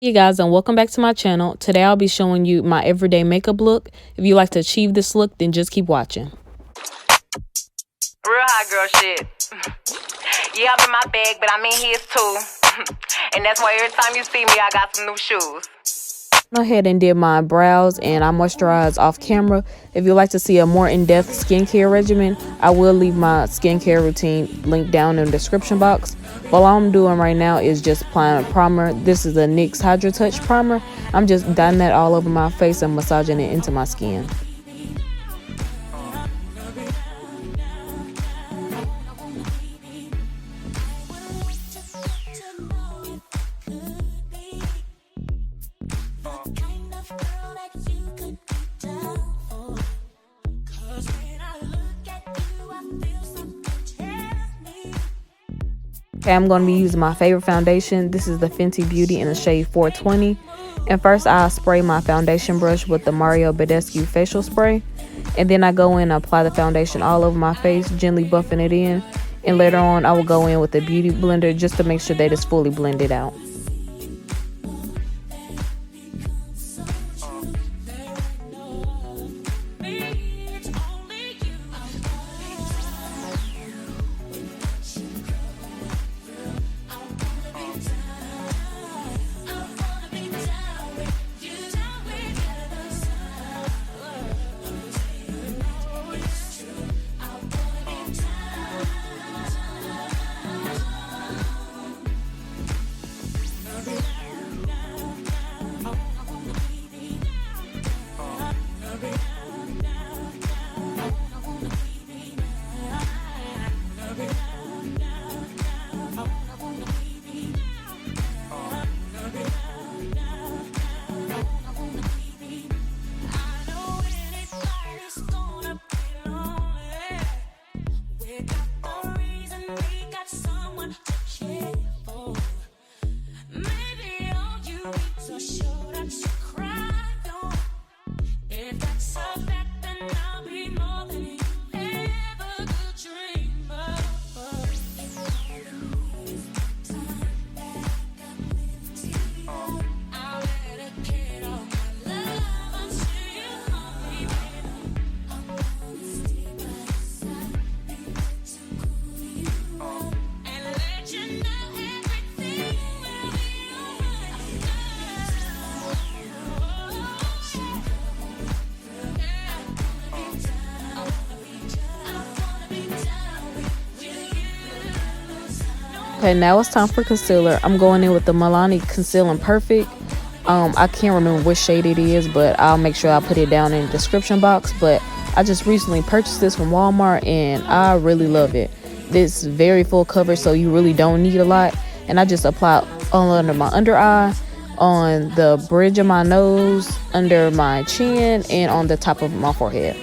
Hey guys, and welcome back to my channel. Today I'll be showing you my everyday makeup look. If you like to achieve this look, then just keep watching. Real hot girl shit. Yeah, I'm in my bag, but I'm in his too. And that's why every time you see me, I got some new shoes. Go ahead and did my brows and I moisturized off camera. If you'd like to see a more in-depth skincare regimen, I will leave my skincare routine linked down in the description box. But all I'm doing right now is just applying a primer. This is a NYX hydratouch primer. I'm just dotting that all over my face and massaging it into my skin. Okay, I'm going to be using my favorite foundation. This is the Fenty Beauty in the shade 420. And first I spray my foundation brush with the Mario Badescu facial spray. And then I go in and apply the foundation all over my face, gently buffing it in. And later on I will go in with the beauty blender just to make sure that it's fully blended out. Okay, now it's time for concealer. I'm going in with the Milani Concealing Perfect. I can't remember which shade it is, but I'll make sure I put it down in the description box. But I just recently purchased this from Walmart and I really love it. This is very full coverage, so you really don't need a lot. And I just apply all under my under eye, on the bridge of my nose, under my chin, and on the top of my forehead.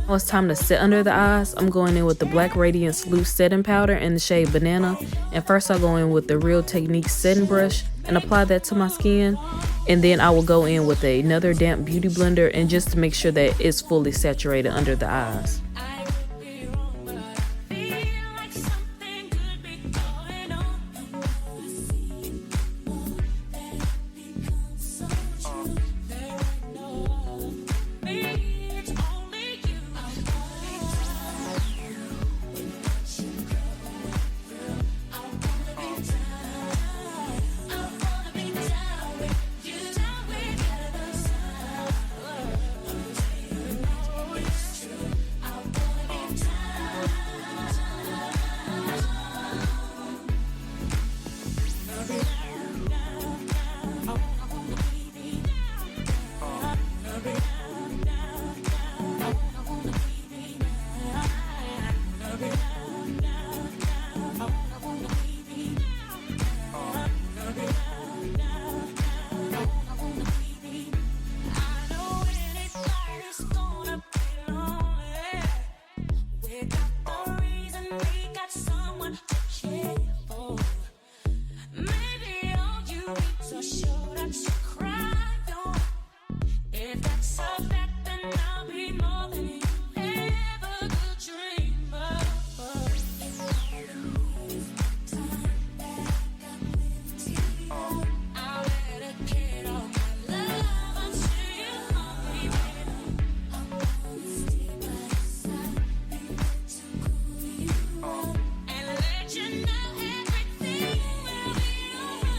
Now it's time to set under the eyes. I'm going in with the Black Radiance Loose Setting Powder in the shade Banana. And first I'll go in with the Real Techniques setting brush and apply that to my skin. And then I will go in with another damp beauty blender and just to make sure that it's fully saturated under the eyes.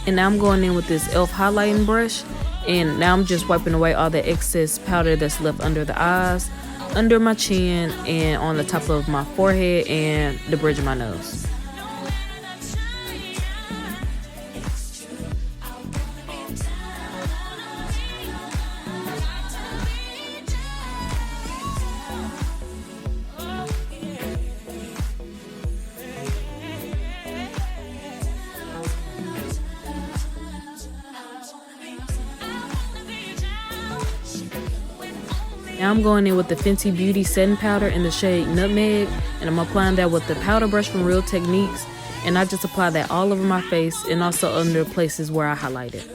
And now I'm going in with this e.l.f. highlighting brush, and now I'm just wiping away all the excess powder that's left under the eyes, under my chin, and on the top of my forehead and the bridge of my nose. Now I'm going in with the Fenty Beauty setting powder in the shade Nutmeg, and I'm applying that with the powder brush from Real Techniques, and I just apply that all over my face and also under places where I highlighted.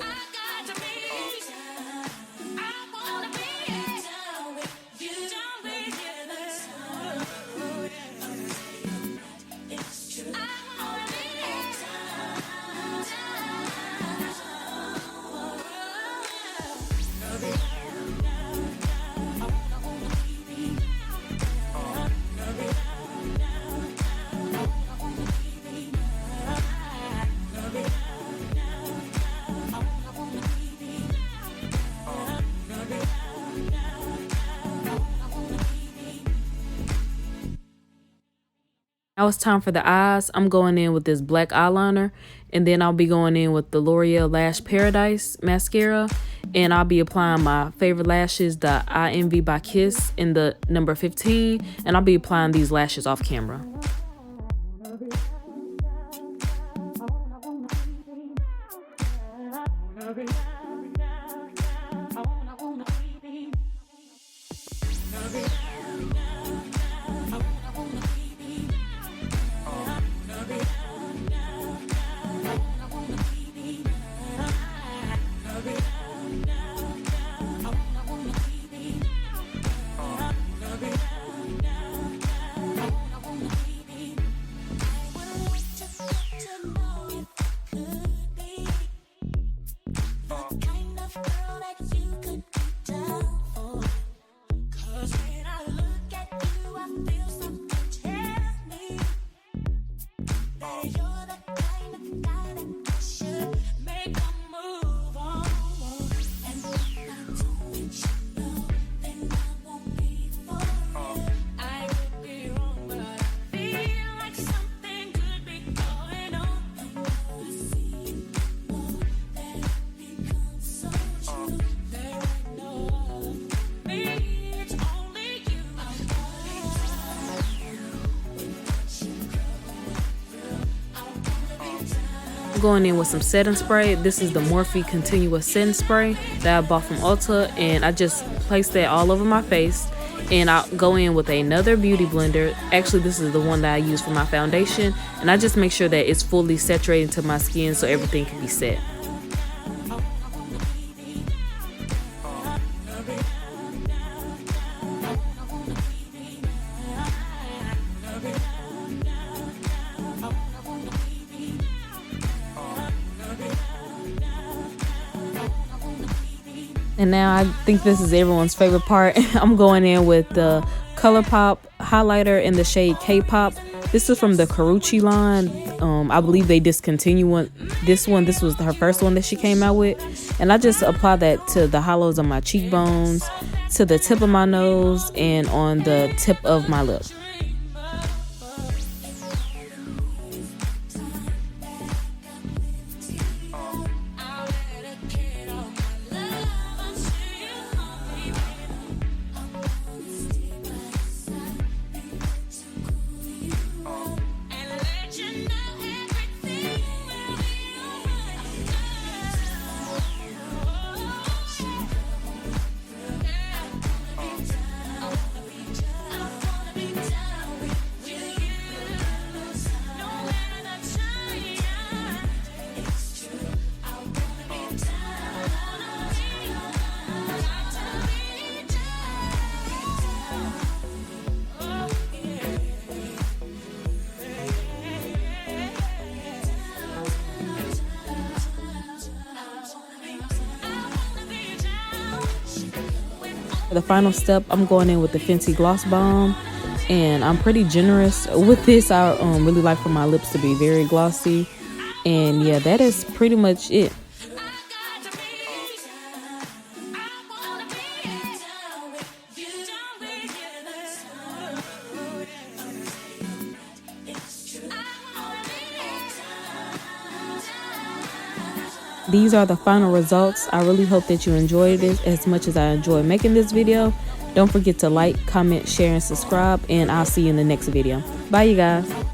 Now it's time for the eyes. I'm going in with this black eyeliner, and then I'll be going in with the L'Oreal Lash Paradise mascara, and I'll be applying my favorite lashes, the IEnvy by Kiss in the number 15, and I'll be applying these lashes off camera. Going in with some setting spray. This is the Morphe Continuous Setting Spray that I bought from Ulta, and I just placed that all over my face. And I'll go in with another beauty blender. Actually, this is the one that I use for my foundation, and I just make sure that it's fully saturated to my skin so everything can be set. And now I think this is everyone's favorite part. I'm going in with the Colourpop highlighter in the shade Kaepop. This is from the Kaurreche line. I believe they discontinued this one. This was her first one that she came out with. And I just apply that to the hollows of my cheekbones, to the tip of my nose, and on the tip of my lip. For the final step, I'm going in with the Fenty Gloss Bomb, and I'm pretty generous with this. I really like for my lips to be very glossy, and yeah, that is pretty much it. These are the final results. I really hope that you enjoyed it as much as I enjoyed making this video. Don't forget to like, comment, share, and subscribe, and I'll see you in the next video. Bye, you guys.